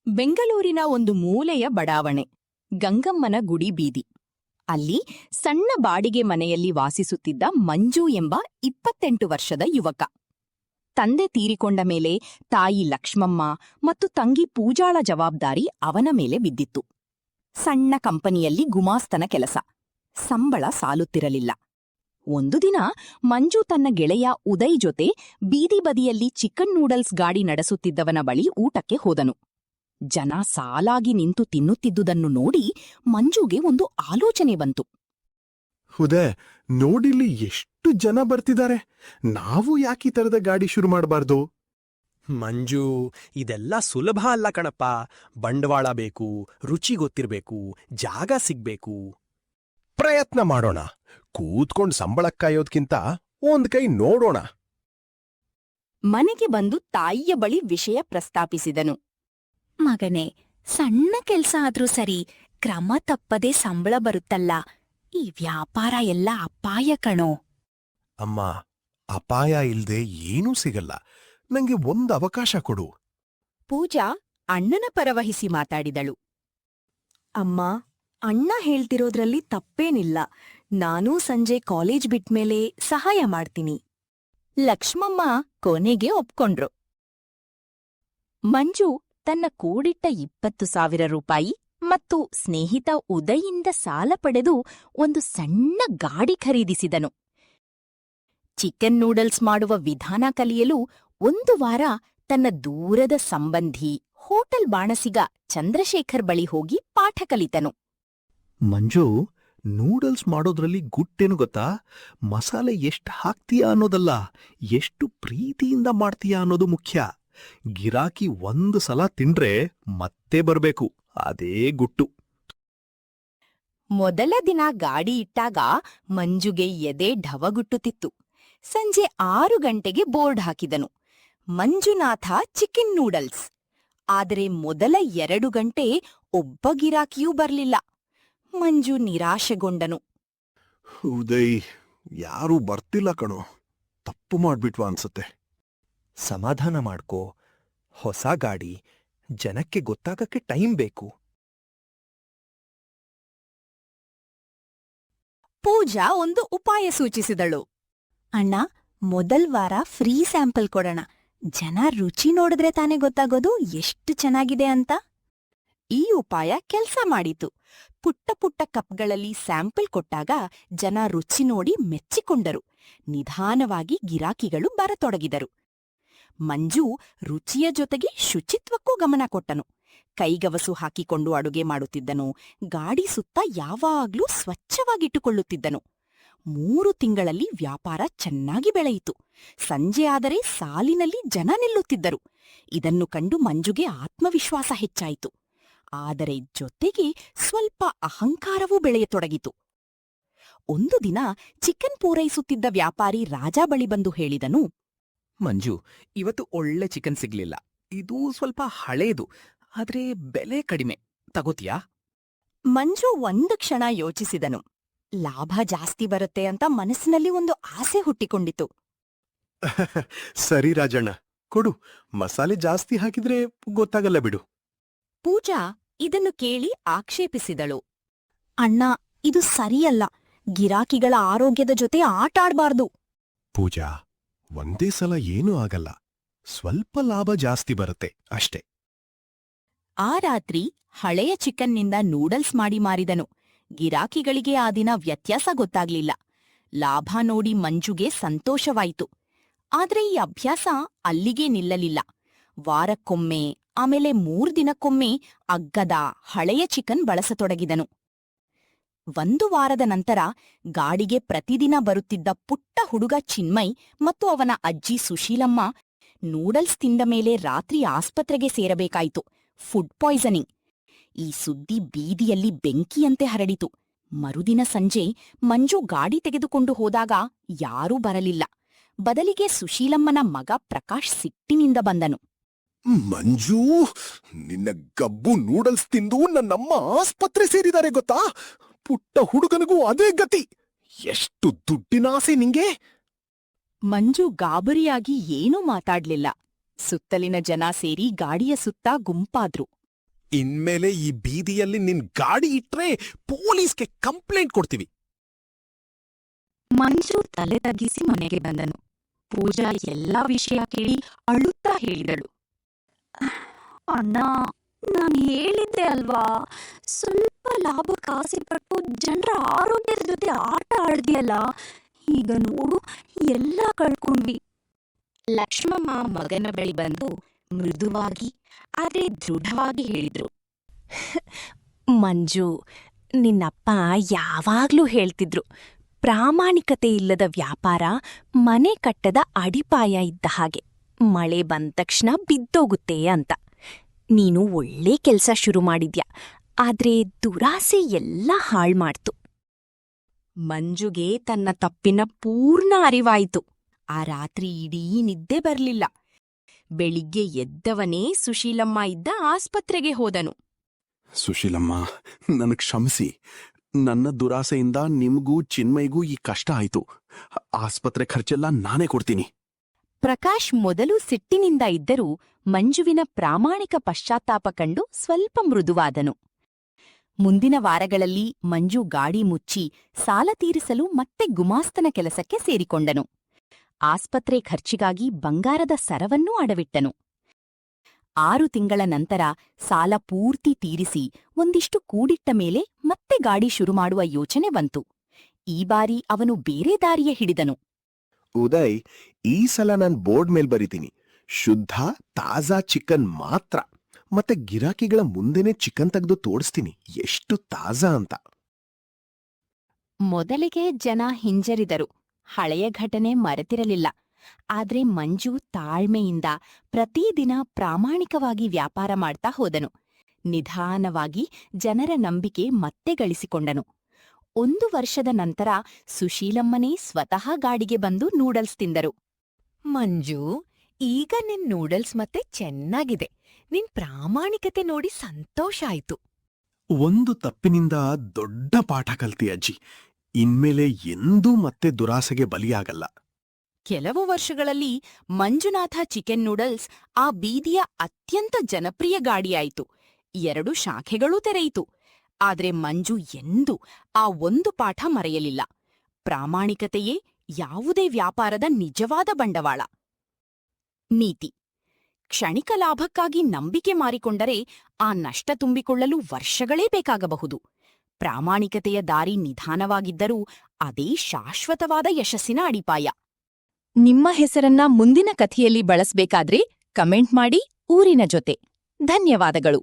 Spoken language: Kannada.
ಬೆಂಗಳೂರಿನ ಒಂದು ಮೂಲೆಯ ಬಡಾವಣೆ, ಗಂಗಮ್ಮನ ಗುಡಿ ಬೀದಿ. ಅಲ್ಲಿ ಸಣ್ಣ ಬಾಡಿಗೆ ಮನೆಯಲ್ಲಿ ವಾಸಿಸುತ್ತಿದ್ದ ಮಂಜು ಎಂಬ 28 ವರ್ಷದ ಯುವಕ. ತಂದೆ ತೀರಿಕೊಂಡ ಮೇಲೆ ತಾಯಿ ಲಕ್ಷ್ಮಮ್ಮ ಮತ್ತು ತಂಗಿ ಪೂಜಾಳ ಜವಾಬ್ದಾರಿ ಅವನ ಮೇಲೆ ಬಿದ್ದಿತ್ತು. ಸಣ್ಣ ಕಂಪನಿಯಲ್ಲಿ ಗುಮಾಸ್ತನ ಕೆಲಸ. ಸಂಬಳ ಸಾಲುತ್ತಿರಲಿಲ್ಲ. ಒಂದು ದಿನ ಮಂಜು ತನ್ನ ಗೆಳೆಯ ಉದಯ್ ಜೊತೆ ಬೀದಿ ಬದಿಯಲ್ಲಿ ಚಿಕನ್ ನೂಡಲ್ಸ್ ಗಾಡಿ ನಡೆಸುತ್ತಿದ್ದವನ ಬಳಿ ಊಟಕ್ಕೆ ಹೋದನು. ಜನ ಸಾಲಾಗಿ ನಿಂತು ತಿನ್ನುತ್ತಿದ್ದುದನ್ನು ನೋಡಿ ಮಂಜುಗೆ ಒಂದು ಆಲೋಚನೆ ಬಂತು. ಹುದೆ, ನೋಡಿಲ್ಲಿ ಎಷ್ಟು ಜನ ಬರ್ತಿದ್ದಾರೆ. ನಾವು ಯಾಕೀ ತರದ ಗಾಡಿ ಶುರು ಮಾಡಬಾರ್ದು? ಮಂಜು, ಇದೆಲ್ಲ ಸುಲಭ ಅಲ್ಲ ಕಣಪ್ಪ. ಬಂಡವಾಳ ಬೇಕು, ರುಚಿ ಗೊತ್ತಿರ್ಬೇಕು, ಜಾಗ ಸಿಗ್ಬೇಕು. ಪ್ರಯತ್ನ ಮಾಡೋಣ. ಕೂತ್ಕೊಂಡ್ ಸಂಬಳ ಕಾಯೋದ್ಕಿಂತ ಒಂದ್ ಕೈ ನೋಡೋಣ. ಮನೆಗೆ ಬಂದು ತಾಯಿಯ ಬಳಿ ವಿಷಯ ಪ್ರಸ್ತಾಪಿಸಿದನು. ಮಗನೇ, ಸಣ್ಣ ಕೆಲ್ಸ ಆದ್ರೂ ಸರಿ, ಕ್ರಮ ತಪ್ಪದೆ ಸಂಬಳ ಬರುತ್ತಲ್ಲ. ಈ ವ್ಯಾಪಾರ ಎಲ್ಲ ಅಪಾಯ ಕಣೋ. ಅಮ್ಮ, ಅಪಾಯ ಇಲ್ದೆ ಏನೂ ಸಿಗಲ್ಲ. ನಂಗೆ ಒಂದ್ ಅವಕಾಶ ಕೊಡು. ಪೂಜಾ ಅಣ್ಣನ ಪರವಹಿಸಿ ಮಾತಾಡಿದಳು. ಅಮ್ಮ, ಅಣ್ಣ ಹೇಳ್ತಿರೋದ್ರಲ್ಲಿ ತಪ್ಪೇನಿಲ್ಲ. ನಾನೂ ಸಂಜೆ ಕಾಲೇಜ್ ಬಿಟ್ಮೇಲೆ ಸಹಾಯ ಮಾಡ್ತೀನಿ. ಲಕ್ಷ್ಮಮ್ಮ ಕೊನೆಗೆ ಒಪ್ಕೊಂಡ್ರು. ಮಂಜು ತನ್ನ ಕೂಡಿಟ್ಟ 20,000 ರೂಪಾಯಿ ಮತ್ತು ಸ್ನೇಹಿತ ಉದಯಿಂದ ಸಾಲ ಪಡೆದು ಒಂದು ಸಣ್ಣ ಗಾಡಿ ಖರೀದಿಸಿದನು. ಚಿಕನ್ ನೂಡಲ್ಸ್ ಮಾಡುವ ವಿಧಾನ ಕಲಿಯಲು 1 ವಾರ ತನ್ನ ದೂರದ ಸಂಬಂಧಿ ಹೋಟೆಲ್ ಬಾಣಸಿಗ ಚಂದ್ರಶೇಖರ್ ಬಳಿ ಹೋಗಿ ಪಾಠ ಕಲಿತನು. ಮಂಜು, ನೂಡಲ್ಸ್ ಮಾಡೋದ್ರಲ್ಲಿ ಗುಟ್ಟೇನು ಗೊತ್ತಾ? ಮಸಾಲೆ ಎಷ್ಟು ಹಾಕ್ತೀಯಾ ಅನ್ನೋದಲ್ಲ, ಎಷ್ಟು ಪ್ರೀತಿಯಿಂದ ಮಾಡ್ತೀಯಾ ಅನ್ನೋದು ಮುಖ್ಯ. ಗಿರಾಕಿ 1 ಸಲ ತಿಂಡ್ರೆ ಮತ್ತೆ ಬರ್ಬೇಕು, ಅದೇ ಗುಟ್ಟು. ಮೊದಲ ದಿನ ಗಾಡಿ ಇಟ್ಟಾಗ ಮಂಜುಗೆ ಎದೆ ಢವಗುಟ್ಟುತ್ತಿತ್ತು. ಸಂಜೆ 6 ಗಂಟೆಗೆ ಬೋರ್ಡ್ ಹಾಕಿದನು, ಮಂಜುನಾಥ ಚಿಕನ್ ನೂಡಲ್ಸ್. ಆದರೆ ಮೊದಲ 2 ಗಂಟೆ ಒಬ್ಬ ಗಿರಾಕಿಯೂ ಬರ್ಲಿಲ್ಲ. ಮಂಜು ನಿರಾಶೆಗೊಂಡನು. ಉದಯ್, ಯಾರೂ ಬರ್ತಿಲ್ಲ ಕಣೋ. ತಪ್ಪು ಮಾಡ್ಬಿಟ್ವಾ ಅನ್ಸತ್ತೆ. ಸಮಾಧಾನ ಮಾಡ್ಕೋ. ಹೊಸ ಗಾಡಿ, ಜನಕ್ಕೆ ಗೊತ್ತಾಗಕ್ಕೆ ಟೈಮ್ ಬೇಕು. ಪೂಜಾ ಒಂದು ಉಪಾಯ ಸೂಚಿಸಿದಳು. ಅಣ್ಣ, ಮೊದಲ್ ವಾರ ಫ್ರೀ ಸ್ಯಾಂಪಲ್ ಕೊಡೋಣ. ಜನ ರುಚಿ ನೋಡಿದ್ರೆ ತಾನೇ ಗೊತ್ತಾಗೋದು ಎಷ್ಟು ಚೆನ್ನಾಗಿದೆ ಅಂತ. ಈ ಉಪಾಯ ಕೆಲ್ಸ ಮಾಡಿತು. ಪುಟ್ಟ ಪುಟ್ಟ ಕಪ್ಗಳಲ್ಲಿ ಸ್ಯಾಂಪಲ್ ಕೊಟ್ಟಾಗ ಜನ ರುಚಿ ನೋಡಿ ಮೆಚ್ಚಿಕೊಂಡರು. ನಿಧಾನವಾಗಿ ಗಿರಾಕಿಗಳು ಬರತೊಡಗಿದರು. ಮಂಜು ರುಚಿಯ ಜೊತೆಗೆ ಶುಚಿತ್ವಕ್ಕೂ ಗಮನ ಕೊಟ್ಟನು. ಕೈಗವಸು ಹಾಕಿಕೊಂಡು ಅಡುಗೆ ಮಾಡುತ್ತಿದ್ದನು. ಗಾಡಿ ಸುತ್ತ ಯಾವಾಗ್ಲೂ ಸ್ವಚ್ಛವಾಗಿಟ್ಟುಕೊಳ್ಳುತ್ತಿದ್ದನು. 3 ತಿಂಗಳಲ್ಲಿ ವ್ಯಾಪಾರ ಚೆನ್ನಾಗಿ ಬೆಳೆಯಿತು. ಸಂಜೆ ಆದರೆ ಸಾಲಿನಲ್ಲಿ ಜನ ನಿಲ್ಲುತ್ತಿದ್ದರು. ಇದನ್ನು ಕಂಡು ಮಂಜುಗೆ ಆತ್ಮವಿಶ್ವಾಸ ಹೆಚ್ಚಾಯಿತು. ಆದರೆ ಜೊತೆಗೆ ಸ್ವಲ್ಪ ಅಹಂಕಾರವೂ ಬೆಳೆಯತೊಡಗಿತು. ಒಂದು ದಿನ ಚಿಕನ್ ಪೂರೈಸುತ್ತಿದ್ದ ವ್ಯಾಪಾರಿ ರಾಜಾ ಬಳಿ ಬಂದು ಹೇಳಿದನು. ಮಂಜು, ಇವತ್ತು ಒಳ್ಳೆ ಚಿಕನ್ ಸಿಗ್ಲಿಲ್ಲ. ಇದು ಸ್ವಲ್ಪ ಹಳೇದು, ಆದ್ರೆ ಬೆಲೆ ಕಡಿಮೆ. ತಗೋತಿಯಾ? ಮಂಜು 1 ಕ್ಷಣ ಯೋಚಿಸಿದನು. ಲಾಭ ಜಾಸ್ತಿ ಬರುತ್ತೆ ಅಂತ ಮನಸ್ಸಿನಲ್ಲಿ ಒಂದು ಆಸೆ ಹುಟ್ಟಿಕೊಂಡಿತು. ಸರಿ ರಾಜಣ್ಣ, ಕೊಡು. ಮಸಾಲೆ ಜಾಸ್ತಿ ಹಾಕಿದ್ರೆ ಗೊತ್ತಾಗಲ್ಲ ಬಿಡು. ಪೂಜಾ ಇದನ್ನು ಕೇಳಿ ಆಕ್ಷೇಪಿಸಿದಳು. ಅಣ್ಣ, ಇದು ಸರಿಯಲ್ಲ. ಗಿರಾಕಿಗಳ ಆರೋಗ್ಯದ ಜೊತೆ ಆಟಾಡ್ಬಾರ್ದು. ಪೂಜಾ, ಒಂದೇ ಸಲ ಏನೂ ಆಗಲ್ಲ. ಸ್ವಲ್ಪ ಲಾಭ ಜಾಸ್ತಿ ಬರುತ್ತೆ ಅಷ್ಟೇ. ಆ ರಾತ್ರಿ ಹಳೆಯ ಚಿಕನ್ನಿಂದ ನೂಡಲ್ಸ್ ಮಾಡಿ ಮಾರಿದನು. ಗಿರಾಕಿಗಳಿಗೆ ಆ ದಿನ ವ್ಯತ್ಯಾಸ ಗೊತ್ತಾಗ್ಲಿಲ್ಲ. ಲಾಭ ನೋಡಿ ಮಂಜುಗೆ ಸಂತೋಷವಾಯಿತು. ಆದ್ರೆ ಈ ಅಭ್ಯಾಸ ಅಲ್ಲಿಗೇ ನಿಲ್ಲಲಿಲ್ಲ. ವಾರಕ್ಕೊಮ್ಮೆ, ಆಮೇಲೆ 3 ದಿನಕ್ಕೊಮ್ಮೆ ಅಗ್ಗದ ಹಳೆಯ ಚಿಕನ್ ಬಳಸತೊಡಗಿದನು. 1 ವಾರದ ನಂತರ ಗಾಡಿಗೆ ಪ್ರತಿದಿನ ಬರುತ್ತಿದ್ದ ಪುಟ್ಟ ಹುಡುಗ ಚಿನ್ಮಯ್ ಮತ್ತು ಅವನ ಅಜ್ಜಿ ಸುಶೀಲಮ್ಮ ನೂಡಲ್ಸ್ ತಿಂದ ಮೇಲೆ ರಾತ್ರಿ ಆಸ್ಪತ್ರೆಗೆ ಸೇರಬೇಕಾಯಿತು. Food poisoning. ಈ ಸುದ್ದಿ ಬೀದಿಯಲ್ಲಿ ಬೆಂಕಿಯಂತೆ ಹರಡಿತು. ಮರುದಿನ ಸಂಜೆ ಮಂಜು ಗಾಡಿ ತೆಗೆದುಕೊಂಡು ಹೋದಾಗ ಯಾರೂ ಬರಲಿಲ್ಲ. ಬದಲಿಗೆ ಸುಶೀಲಮ್ಮನ ಮಗ ಪ್ರಕಾಶ್ ಸಿಟ್ಟಿನಿಂದ ಬಂದನು. ಮಂಜು, ನಿನ್ನ ಗಬ್ಬು ನೂಡಲ್ಸ್ ತಿಂದು ನನ್ನಮ್ಮ ಆಸ್ಪತ್ರೆ ಸೇರಿದ್ದಾರೆ ಗೊತ್ತಾ? ಪುಟ್ಟ ಹುಡುಗನಿಗೂ ಅದೇ ಗತಿ. ಎಷ್ಟು ದುಡ್ಡಿನಾಸೆ ನಿಂಗೆ? ಮಂಜು ಗಾಬರಿಯಾಗಿ ಏನೂ ಮಾತಾಡ್ಲಿಲ್ಲ. ಸುತ್ತಲಿನ ಜನ ಸೇರಿ ಗಾಡಿಯ ಸುತ್ತ ಗುಂಪಾದ್ರು. ಇನ್ಮೇಲೆ ಈ ಬೀದಿಯಲ್ಲಿ ನಿನ್ ಗಾಡಿ ಇಟ್ರೆ ಪೊಲೀಸ್ಗೆ ಕಂಪ್ಲೇಂಟ್ ಕೊಡ್ತೀವಿ. ಮಂಜು ತಲೆ ತಗ್ಗಿಸಿ ಮನೆಗೆ ಬಂದನು. ಪೂಜಾ ಎಲ್ಲಾ ವಿಷಯ ಕೇಳಿ ಅಳುತ್ತಾ ಹೇಳಿದಳು. ಅಣ್ಣ, ನಾನು ಹೇಳಿದ್ದೆ ಅಲ್ವಾ, ಸ್ವಲ್ಪ ಲಾಭಕ್ಕೆ ಆಸೆ ಪಟ್ಟು ಜನರ ಆರೋಗ್ಯದ ಜೊತೆ ಆಟ ಆಡ್ದಿಯಲ್ಲ, ಈಗ ನೋಡು ಎಲ್ಲ ಕಳ್ಕೊಂಡ್ವಿ. ಲಕ್ಷ್ಮಮ್ಮ ಮಗನ ಬಳಿ ಬಂದು ಮೃದುವಾಗಿ ಆದ್ರೆ ದೃಢವಾಗಿ ಹೇಳಿದ್ರು. ಮಂಜು, ನಿನ್ನಪ್ಪ ಯಾವಾಗ್ಲೂ ಹೇಳ್ತಿದ್ರು, ಪ್ರಾಮಾಣಿಕತೆ ಇಲ್ಲದ ವ್ಯಾಪಾರ ಮನೆ ಕಟ್ಟದ ಅಡಿಪಾಯ ಇದ್ದ ಹಾಗೆ, ಮಳೆ ಬಂದ ತಕ್ಷಣ ಬಿದ್ದೋಗುತ್ತೆ ಅಂತ. ನೀನು ಒಳ್ಳೆ ಕೆಲ್ಸ ಶುರು ಮಾಡಿದ್ಯಾ, ಆದ್ರೆ ದುರಾಸೆ ಎಲ್ಲ ಹಾಳ್ಮಾಡ್ತು. ಮಂಜುಗೆ ತನ್ನ ತಪ್ಪಿನ ಪೂರ್ಣ ಅರಿವಾಯಿತು. ಆ ರಾತ್ರಿ ಇಡೀ ನಿದ್ದೆ ಬರ್ಲಿಲ್ಲ. ಬೆಳಿಗ್ಗೆ ಎದ್ದವನೇ ಸುಶೀಲಮ್ಮ ಇದ್ದ ಆಸ್ಪತ್ರೆಗೆ ಹೋದನು. ಸುಶೀಲಮ್ಮ, ನನಗ್ ಕ್ಷಮಿಸಿ. ನನ್ನ ದುರಾಸೆಯಿಂದ ನಿಮ್ಗೂ ಚಿನ್ಮಯ್ಗೂ ಈ ಕಷ್ಟ ಆಯ್ತು. ಆಸ್ಪತ್ರೆ ಖರ್ಚೆಲ್ಲ ನಾನೇ ಕೊಡ್ತೀನಿ. ಪ್ರಕಾಶ್ ಮೊದಲು ಸಿಟ್ಟಿನಿಂದ ಇದ್ದರೂ ಮಂಜುವಿನ ಪ್ರಾಮಾಣಿಕ ಪಶ್ಚಾತ್ತಾಪ ಕಂಡು ಸ್ವಲ್ಪ ಮೃದುವಾದನು. ಮುಂದಿನ ವಾರಗಳಲ್ಲಿ ಮಂಜು ಗಾಡಿ ಮುಚ್ಚಿ ಸಾಲ ತೀರಿಸಲು ಮತ್ತೆ ಗುಮಾಸ್ತನ ಕೆಲಸಕ್ಕೆ ಸೇರಿಕೊಂಡನು. ಆಸ್ಪತ್ರೆ ಖರ್ಚಿಗಾಗಿ ಬಂಗಾರದ ಸರವನ್ನೂ ಅಡವಿಟ್ಟನು. 6 ತಿಂಗಳ ನಂತರ ಸಾಲ ಪೂರ್ತಿ ತೀರಿಸಿ ಒಂದಿಷ್ಟು ಕೂಡಿಟ್ಟ ಮೇಲೆ ಮತ್ತೆ ಗಾಡಿ ಶುರು ಮಾಡುವ ಯೋಚನೆ ಬಂತು. ಈ ಬಾರಿ ಅವನು ಬೇರೆ ದಾರಿಯ ಹಿಡಿದನು. ಉದಯ್, ಈ ಸಲ ನಾನ್ ಬೋರ್ಡ್ ಮೇಲ್ ಬರಿತೀನಿ, ಶುದ್ಧ ತಾಜಾ ಚಿಕನ್ ಮಾತ್ರ. ಮತ್ತೆ ಗಿರಾಕಿಗಳ ಮುಂದೆನೆ ಚಿಕನ್ ತೆಗೆದು ತೋರಿಸ್ತೀನಿ ಎಷ್ಟು ತಾಜಾ ಅಂತ. ಮೊದಲಿಗೆ ಜನ ಹಿಂಜರಿದರು. ಹಳೆಯ ಘಟನೆ ಮರೆತಿರಲಿಲ್ಲ. ಆದ್ರೆ ಮಂಜು ತಾಳ್ಮೆಯಿಂದ ಪ್ರತಿದಿನ ಪ್ರಾಮಾಣಿಕವಾಗಿ ವ್ಯಾಪಾರ ಮಾಡ್ತಾ ಹೋದನು. ನಿಧಾನವಾಗಿ ಜನರ ನಂಬಿಕೆ ಮತ್ತೆ ಗಳಿಸಿಕೊಂಡನು. 1 ವರ್ಷದ ನಂತರ ಸುಶೀಲಮ್ಮನೇ ಸ್ವತಃ ಗಾಡಿಗೆ ಬಂದು ನೂಡಲ್ಸ್ ತಿಂದರು. ಮಂಜು, ಈಗ ನಿನ್ ನೂಡಲ್ಸ್ ಮತ್ತೆ ಚೆನ್ನಾಗಿದೆ. ನಿನ್ ಪ್ರಾಮಾಣಿಕತೆ ನೋಡಿ ಸಂತೋಷ ಆಯ್ತು. ಒಂದು ತಪ್ಪಿನಿಂದ ದೊಡ್ಡ ಪಾಠ ಕಲ್ತಿ ಅಜ್ಜಿ. ಇನ್ಮೇಲೆ ಎಂದೂ ಮತ್ತೆ ದುರಾಸೆಗೆ ಬಲಿಯಾಗಲ್ಲ. ಕೆಲವು ವರ್ಷಗಳಲ್ಲಿ ಮಂಜುನಾಥ ಚಿಕನ್ ನೂಡಲ್ಸ್ ಆ ಬೀದಿಯ ಅತ್ಯಂತ ಜನಪ್ರಿಯ ಗಾಡಿಯಾಯಿತು. 2 ಶಾಖೆಗಳೂ ತೆರೆಯಿತು. ಆದ್ರೆ ಮಂಜು ಎಂದೂ ಆ ಒಂದು ಪಾಠ ಮರೆಯಲಿಲ್ಲ. ಪ್ರಾಮಾಣಿಕತೆಯೇ ಯಾವುದೇ ವ್ಯಾಪಾರದ ನಿಜವಾದ ಬಂಡವಾಳ. ನೀತಿ: ಕ್ಷಣಿಕ ಲಾಭಕ್ಕಾಗಿ ನಂಬಿಕೆ ಮಾರಿಕೊಂಡರೆ ಆ ನಷ್ಟ ತುಂಬಿಕೊಳ್ಳಲು ವರ್ಷಗಳೇ ಬೇಕಾಗಬಹುದು. ಪ್ರಾಮಾಣಿಕತೆಯ ದಾರಿ ನಿಧಾನವಾಗಿದ್ದರೂ ಅದೇ ಶಾಶ್ವತವಾದ ಯಶಸ್ಸಿನ ಅಡಿಪಾಯ. ನಿಮ್ಮ ಹೆಸರನ್ನ ಮುಂದಿನ ಕಥೆಯಲ್ಲಿ ಬಳಸ್ಬೇಕಾದ್ರೆ ಕಮೆಂಟ್ ಮಾಡಿ ಊರಿನ ಜೊತೆ. ಧನ್ಯವಾದಗಳು.